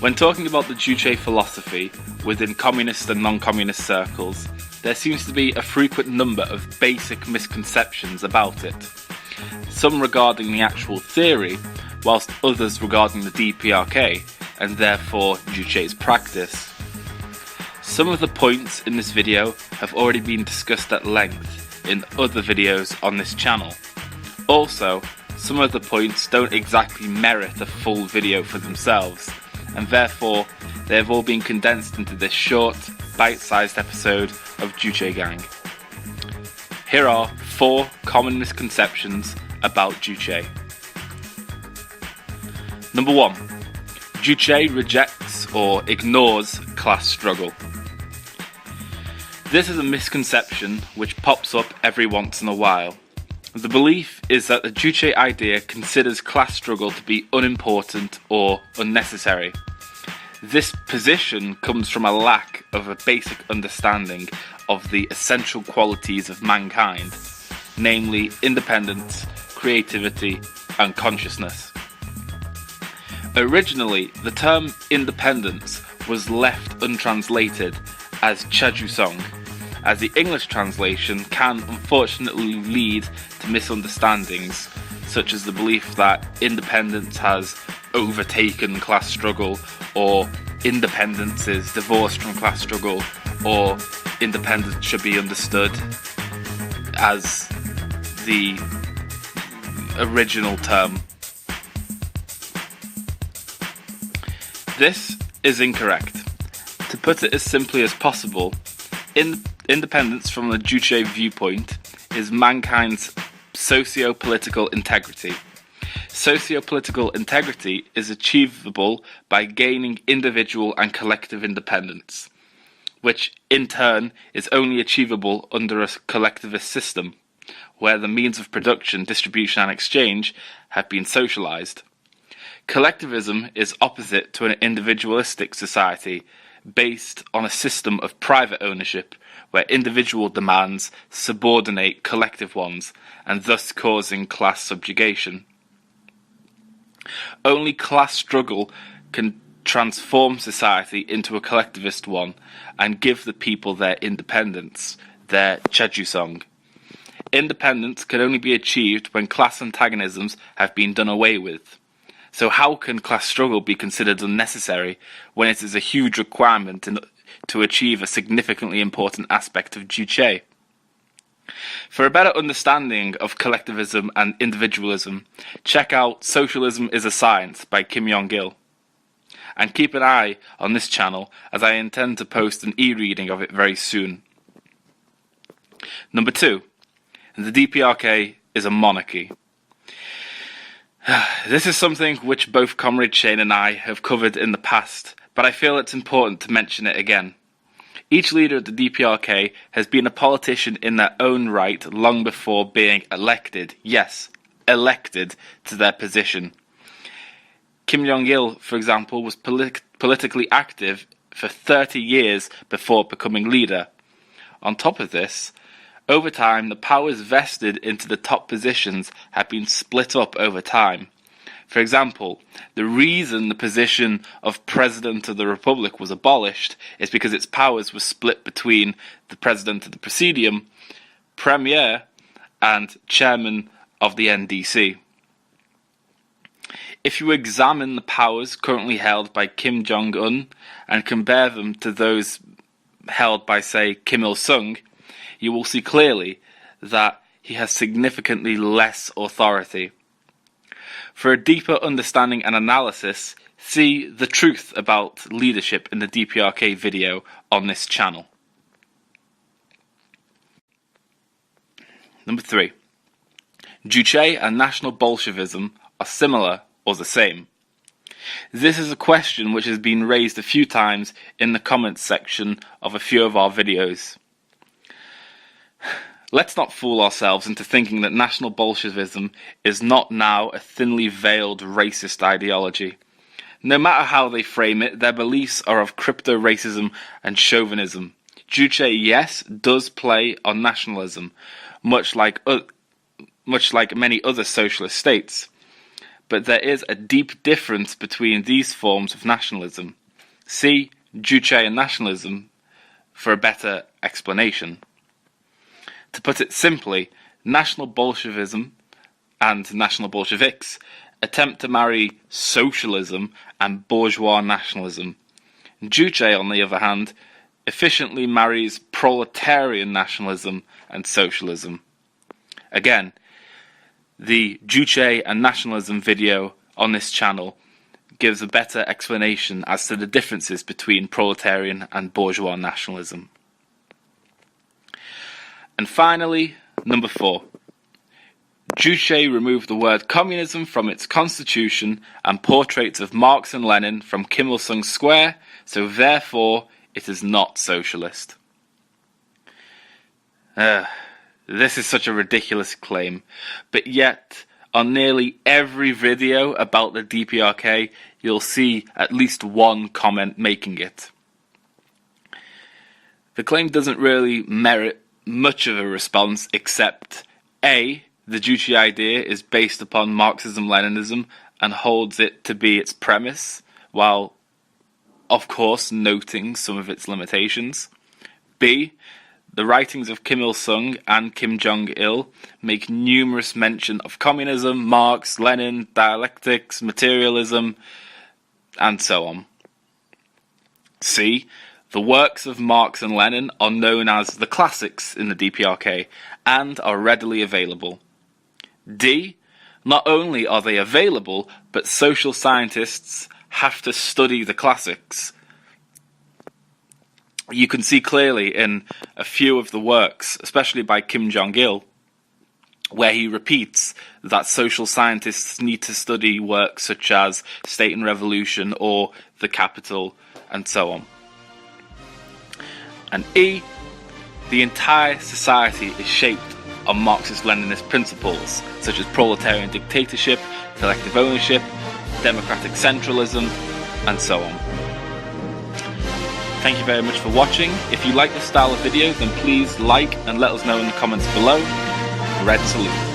When talking about the Juche philosophy within communist and non-communist circles, there seems to be a frequent number of basic misconceptions about it. Some regarding the actual theory, whilst others regarding the DPRK, and therefore Juche's practice. Some of the points in this video have already been discussed at length in other videos on this channel. Also, some of the points don't exactly merit a full video for themselves, and therefore they have all been condensed into this short, bite-sized episode of Juche Gang. Here are 4 common misconceptions about Juche. Number 1. Juche rejects or ignores class struggle. This is a misconception which pops up every once in a while. The belief is that the Juche idea considers class struggle to be unimportant or unnecessary. This position comes from a lack of a basic understanding of the essential qualities of mankind, namely independence, creativity, and consciousness. Originally, the term independence was left untranslated as Chajusong, as the English translation can unfortunately lead to misunderstandings, such as the belief that independence has overtaken class struggle, or independence is divorced from class struggle, or independence should be understood as the original term. This is incorrect. To put it as simply as possible, independence from the Juche viewpoint is mankind's socio-political integrity. Socio-political integrity is achievable by gaining individual and collective independence, which in turn is only achievable under a collectivist system, where the means of production, distribution and exchange have been socialized. Collectivism is opposite to an individualistic society based on a system of private ownership where individual demands subordinate collective ones, and thus causing class subjugation. Only class struggle can transform society into a collectivist one and give the people their independence, their Chejusong. Independence can only be achieved when class antagonisms have been done away with. So how can class struggle be considered unnecessary when it is a huge requirement to achieve a significantly important aspect of Juche? For a better understanding of collectivism and individualism, check out Socialism is a Science by Kim Jong-il. And keep an eye on this channel, as I intend to post an e-reading of it very soon. Number 2. The DPRK is a monarchy. This is something which both Comrade Shane and I have covered in the past, but I feel it's important to mention it again. Each leader of the DPRK has been a politician in their own right long before being elected, yes, elected to their position. Kim Jong-il, for example, was politically active for 30 years before becoming leader. On top of this, over time, the powers vested into the top positions have been split up over time. For example, the reason the position of President of the Republic was abolished is because its powers were split between the President of the Presidium, Premier, and Chairman of the NDC. If you examine the powers currently held by Kim Jong-un and compare them to those held by, say, Kim Il-sung, you will see clearly that he has significantly less authority. For a deeper understanding and analysis, see The Truth About Leadership in the DPRK video on this channel. Number 3. Juche and National Bolshevism are similar or the same. This is a question which has been raised a few times in the comments section of a few of our videos. Let's not fool ourselves into thinking that National Bolshevism is not now a thinly veiled racist ideology. No matter how they frame it, their beliefs are of crypto-racism and chauvinism. Juche, yes, does play on nationalism, much like many other socialist states. but there is a deep difference between these forms of nationalism. See Juche nationalism for a better explanation. To put it simply, National Bolshevism and National Bolsheviks attempt to marry socialism and bourgeois nationalism. Juche, on the other hand, efficiently marries proletarian nationalism and socialism. Again, the Juche and nationalism video on this channel gives a better explanation as to the differences between proletarian and bourgeois nationalism. And finally, number 4. Juche removed the word communism from its constitution and portraits of Marx and Lenin from Kim Il-sung Square, so therefore it is not socialist. This is such a ridiculous claim, but yet on nearly every video about the DPRK you'll see at least one comment making it. The claim doesn't really merit much of a response except A, the Juche idea is based upon Marxism-Leninism and holds it to be its premise, while of course noting some of its limitations. B, the writings of Kim Il-sung and Kim Jong-il make numerous mention of communism, Marx, Lenin, dialectics, materialism, and so on. C, the works of Marx and Lenin are known as the classics in the DPRK and are readily available. D, not only are they available, but social scientists have to study the classics. You can see clearly in a few of the works, especially by Kim Jong-il, where he repeats that social scientists need to study works such as State and Revolution or The Capital, and so on. And E, the entire society is shaped on Marxist-Leninist principles, such as proletarian dictatorship, collective ownership, democratic centralism, and so on. Thank you very much for watching. If you like this style of video, then please like and let us know in the comments below. Red salute.